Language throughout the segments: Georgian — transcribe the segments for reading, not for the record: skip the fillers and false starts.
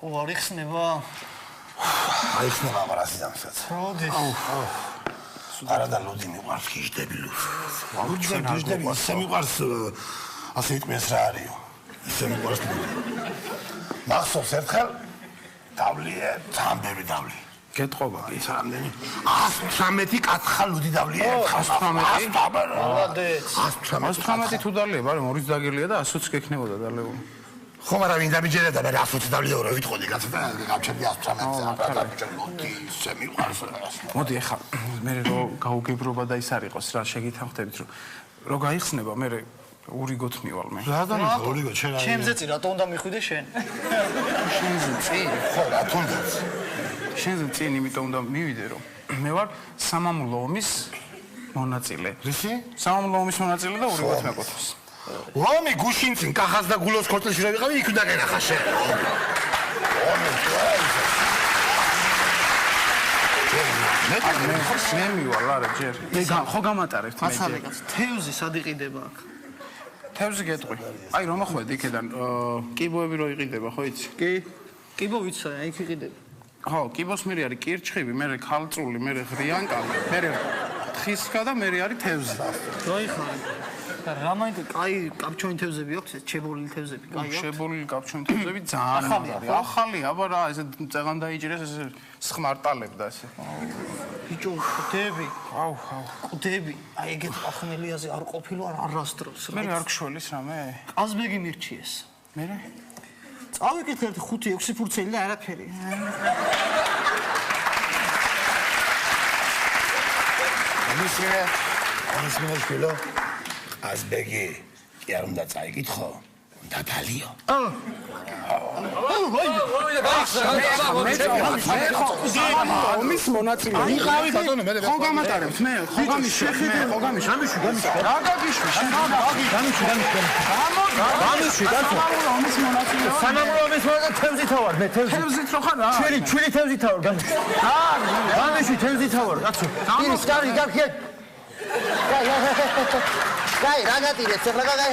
არ იხსნება. აიხსნება მარასი დამსაც. როდის? არა და ლუდი მიყვარს გიჟდები ლუდი. გიჟდები ისე მიყვარს ასე იტყვიეს რა არისო. ისე მიყვარს ლუდი. მახსოვს ერთხელ დავლიე ძამბერი დავლი. გეტყობა კი რამდენი 118 კათხა ლუდი დავლი ერთხელ 118 მოლადეც 118 თუ დალია მაგრამ 2-ს დაგელია და 100-ს გექნებოდა დალეული ხო მაგრამ ვინ დამიჯერა და მე 120 დავლია რა ვიტყოდი კაცო და გავჩერდი 118-ზე აბა ლუდი ისე მიყვარს მოდი ახლა მე რო გაუგებრობა და ის არ იყოს რა შეგითანხმდებით რომ გაიხსნება მე ურიგოთ მივალ მე რა დამიხო ურიგოთ შენ არა ჩემზე წი რატო უნდა მიხვიდე შენ შენზე წი ხო რა თუნდაც შენზე წინ იმიტომ უნდა მივიდე რომ მე ვარ სამამულო ომის მონაწილე რისი სამამულო ომის მონაწილე და ურიგოთ მეკუთვნის ლომი გუშინ წინ კახას და გულოს ქორწილში რა ვიყავი იქ უნდა გენახა შენ მე მივალ არა ჯერ ხო გამატარებთ მე ჯერ თევზი სად იყიდება აქ თევზი გეტყვი აი რომ ახვედი იქიდან კიბოები რო იყიდება ხო იცი კი კიბო ვიცი აი იქ იყიდება ხო კიბოს მე არის კირჩხიბი მე ქალწული მე ღრიანკალი მე თხისკა და მე არის თევზი დაიხარე რამაინდა კაი კაპჩონი თევზები აქვს ეს ჩებოლილი თევზები კაი აქვს ჩებოლილი კაპჩონი თევზები ძალიან ახალია აბა რა ესე წეღან დაიჭირეს ესე სხმარტალებდა ესე ბიჭო ყდები აუ ყდები აი ეგეთ ახმელიაზე არ ყოფილო არასდროს მე არ გშველის რამე ყაზბეგი მირჩიეს მე წავიკითხეთ 5-6 ფურცელი და არაფერი ამისმე შვილო ყაზბეგი კი არ უნდა წაიკითხო უნდა დალიო ომის მონაწილე იყავი ბატონო მე ხო გამატარებთ მე ხო გამიშვი ხო გამიშვი რა გაგიშვი ომის მონაწილე სამამულო ომის მონაწილე თევზითა ვარ მე თევზით რო ხარ რა ჩვენი თევზითა ვარ გამიშვი თევზითა ვარ კაცო ის კარი გაქიე გაი რა გატირეთ ახლა გაი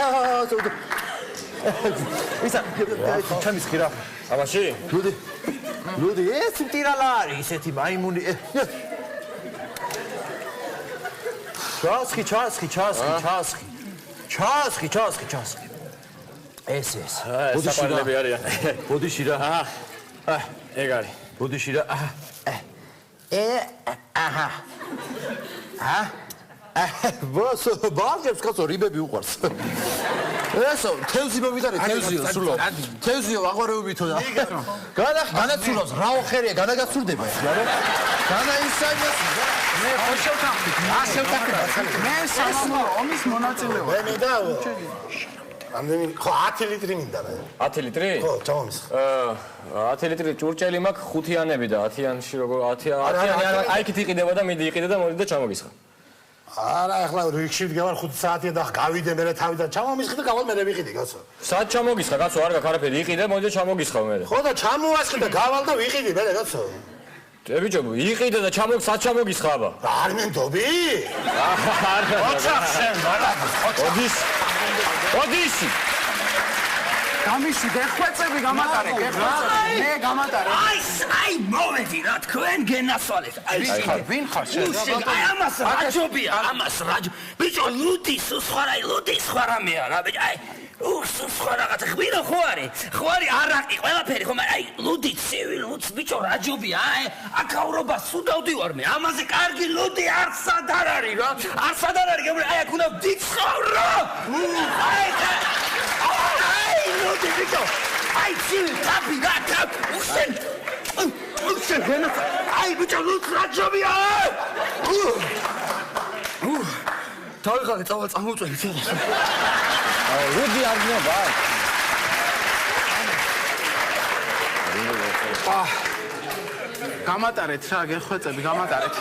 ისა ჩემის ხირა აბაში ლუდი ეს ტირალა არის ესეთი მაიმუნი ჩასხი ეს საფარლები არიან ბოდიში რა ეგ არის ბოდიში რა აჰა ბოსო ბალგებს კაცო რიბები უყარს ესო თევზი მომიტარე თევზიო სულო თევზიო აღვარეობითო და განაცულოს რაო ხერია განაგაცურდება რა განაისაიოს მე ხო შევთანხმდით ასე ვთანხმდით მე სამამულო ომის მონაწილე ვარ მე და ამდენი ხო 10 ლიტრი მინდა რა 10 ლიტრი? ხო, ჩამომის. 10 ლიტრი ჭურჭელი მაქვს 5-იანები და 10-იანში როგორ 10-იანი აი იქით იყიდება და მიდი იყიდე და მოდი და ჩამოგისხა. არა, ახლა რიგში ვდგავარ 5 საათია და გავიდე მე თავიდან ჩამომისხდი და გავალ მე ვიყიდი, კაცო. საათ ჩამოგისხა, კაცო, არ გაქვს არაფერი, იყიდე, მოდი და ჩამოგისხავ მე. ხო და ჩამოვასხი და გავალ და ვიყიდი მე, კაცო. ბიჭო, იყიდე და საათ ჩამოგისხა აბა. არ მენდობი? არა. ოჩახ შენ, არა. ოდისი. გამიშვი დეხვეწები გამატარე, მე გამატარე. აი მოვედი რა თქვენ გენასვალეთ. ვინ ხარ შენ? აი ამას რაჯობია, ამას რაჯ. ბიჭო, ლუდის სხვა რამეა რა, ბიჭო, აი სხვა რაღაცა ხვირო ხო არის? ხო არის არაყი ყველაფერი ხო, მაგრამ აი ლუდი ცივი ლუდს ბიჭო რაჯობია, აი აკავრობა სუდავდივარ მე. ამაზე კარგი ლუდი არსად არ არის რა. არსად არ არის, აი აქ უნდა ვდიცხავრო. აი ლუდი ბიჭო, აი ცივი თაფი გაკავ. უშენ გენა. აი ბიჭო ლუდს რაჯობია. თავი ხალე წამოვწვევი ცოტა. ლუდი არ გინობა. გამატარეთ რა, გეხვეწები, გამატარეთ.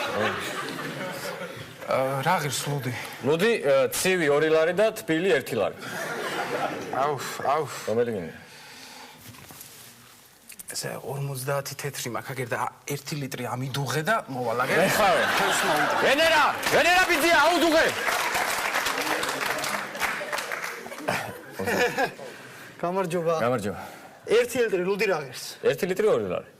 რა ღირს ლუდი? ლუდი ცივი 2 ლარი და თბილი 1 ლარი. აუ. რომელი გინდა? ესე 50 თეთრი მაქვს, აგერ და 1 ლიტრი ამიდუღე და მოვალაგე. ეხავე. ვენერა ბიძია, აუდუღე. გამარჯობა. 1 ლიტრი ლუდი რა ღირს? 1 ლიტრი 2 ლარი.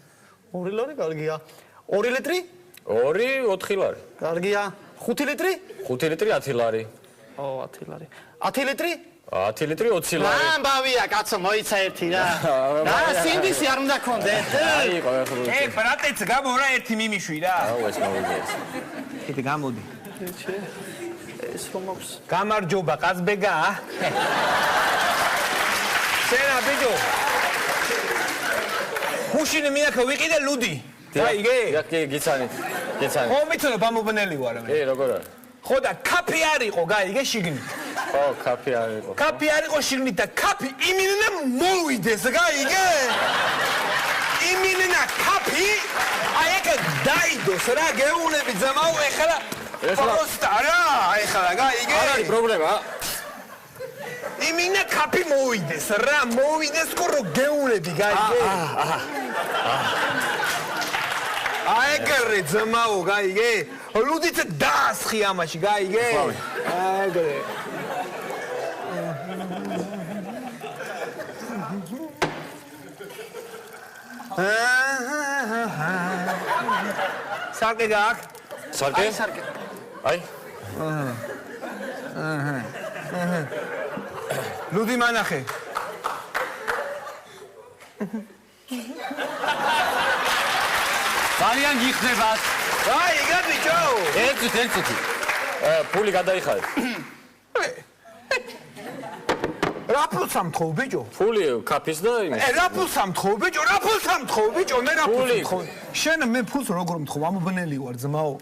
2 ლარი კარგია. 2 ლიტრი? 2 4 ლარი. კარგია. 5 ლიტრი? 5 ლიტრი 10 ლარი. 10 ლარი. 10 ლიტრი? 10 ლიტრი 20 ლარი. ამბავია, კაცო, მოიცა ერთი რა. რა, სინდისი არ უნდა გქონდეთ. აი, ყოველდღე. ბრატეც გამორა ერთი მიმიშვი რა. აუ, ეს მოვიგეს. კიდე გამოდი. ეს რომ აქვს. გამარჯობა, ყაზბეგა. სენა ბიჯო. გუშინი მიაქა ვიყიდე ლუდი. დაიგე? კი, გიცანით. გიცანით. ხო, მიცოდი ბამობნელი ვარ მე. როგორ არის? ხო და კაფე არისო, გაიგე შიგნით. ხო, კაფე არისო. კაფე არისო შიგნით და კაფე იმინა მოვიდეს, გაიგე? იმინა კაფე აი ეგ დაიდოს რა გეუნები ზამაო ეხლა პროსტა რა ეხლა გაიგე? არ არის პრობლემა. იმინა კაფე მოვიდეს რა მოვიდეს კურო გეუნები გაიგე? აი ეგრე ზამაო გაიგე? ლუდიც დაასხი ამაში გაიგე? აი ეგრე სარკე გააკ? სარკე? სარკე. აი. ლუდი მანახე. ძალიან გიხდებათ. აი, იგა ბიჭო. ერთი. ფული გადაიხადე. რა ფულს ამთხოვ ბიჭო? ფული კაფის და იმის. რა ფულს ამთხოვ ბიჭო? რა ფულს ამთხოვ ბიჭო? მე რა ფულს ამთხოვ? შენ მე ფულს როგორ მთხოვ? ამობნელი ვარ ძმაო.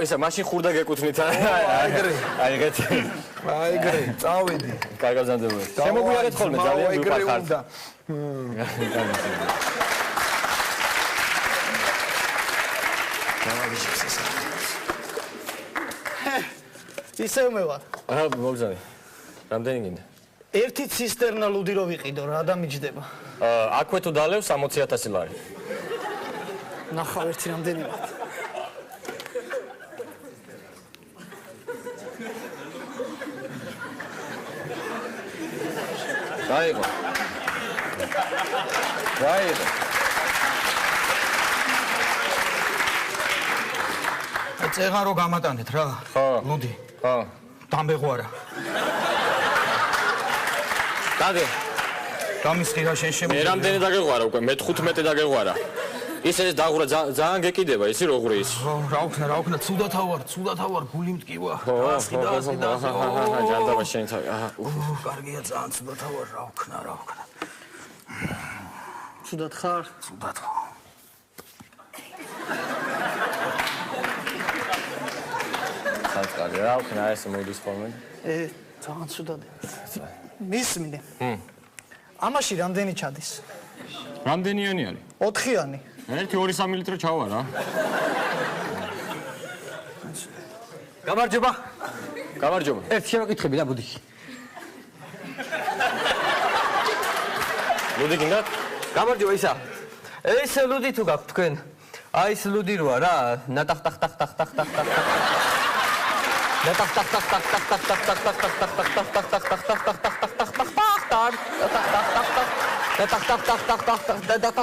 ესა მაშინ ხურდა გეკუთვნით. აი ეგრე. აი ეგეთი. აი ეგრე, წავედი. კარგავზანდება. შემოგვიარეთ ხოლმე ძალიან ვიფარხართ. ისევ მე ვარ. მოგზავნე. რამდენი გინდა? ერთი ცისტერნა ლუდი რო ვიყიდო რა და მიჯდება. აქვე თუ დალევ 60,000 ლარი. ნახავ ერთი რამდენი ვარ. დაიღო. წეღან რო გამატანეთ რა. ხო. ლუდი. ხო. დამბეღვარა. დაგე. გამისყირა შენ მე შემოგვიდა. რამდენი დაგეღვარა უკვე? მე 15 დაგეღვარა. ისე დაღურა ძალიან გეკიდება, ისი რო ღრი ის. რა ვქნა, ცუდათავარ, გული მткиვა. ასკი. ჯანდაბა შენ თავი. კარგია ძალიან ცუდათავარ, რა ვქნა. ცუდად ხარ? ცუდად. საწყალი რა ვქნა ეს მოდის ხოლმე. ძალიან ცუდად. მისმინე. ამაში რამდენი ჩადის? რამდენიანი არის? 4-იანი. 1-2-3 ლიტრი ჩავა რა. გამარჯობა. ერთ შემოკითხები და ბუდიში. ლუდი გინდათ? გამარჯობა ისა. ეს ლუდი თუ გაქვთ თქვენ? აი ეს ლუდი როა რა,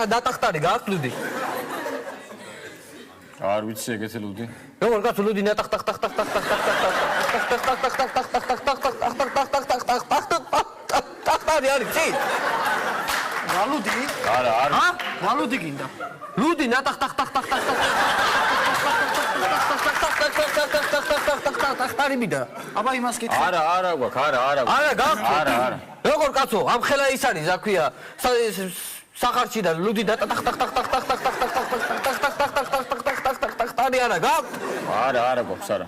ნატახტარი გაქვთ ლუდი? არ ვიცი ეგეთი ლუდი. როგორ გაქვთ ლუდი ნატახტარი არის წინ? რა ლუდი? არა. რა ლუდი გინდა? ლუდი ნატახტარი მიდა. აბა იმას კითხე. არა გვაქვს, არა. არა გაქვთ? არა. როგორ კაცო, ამ ხელა ის არის, რა ქვია, სახარში და ლუდი ნატახტარი არა გაქვთ? არა გვაქვს, არა.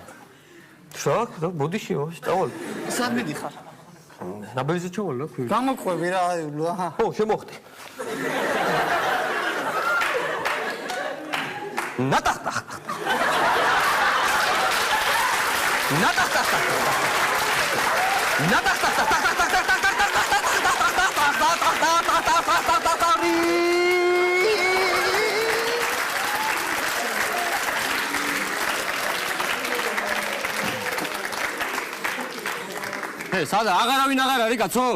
შო, ბუდიში ვასწავლ. სად მიდიხარ? ნაბეზე ჩავალ რა ქვია. გამოყვები რა, აჰა. ო, შემოხდი. სადა აღარავინ აღარ არის კაცო?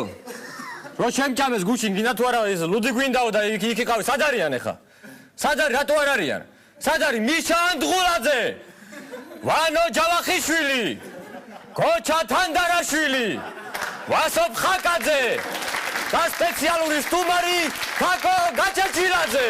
რო შემჭამეს გუშინ გინდა თუ არა ეს ლუდი გვინდაო და იქ იყავი სად არიან ახლა? სად არის რატო არ არიან? სად არის მიშა ანდღულაძე? ვანო ჯავახიშვილი? გოჩა თანდარაშვილი? ვასოფ ხაკაძე? და სპეციალური სტუმარი ქაკო გაჩაჩილაძე.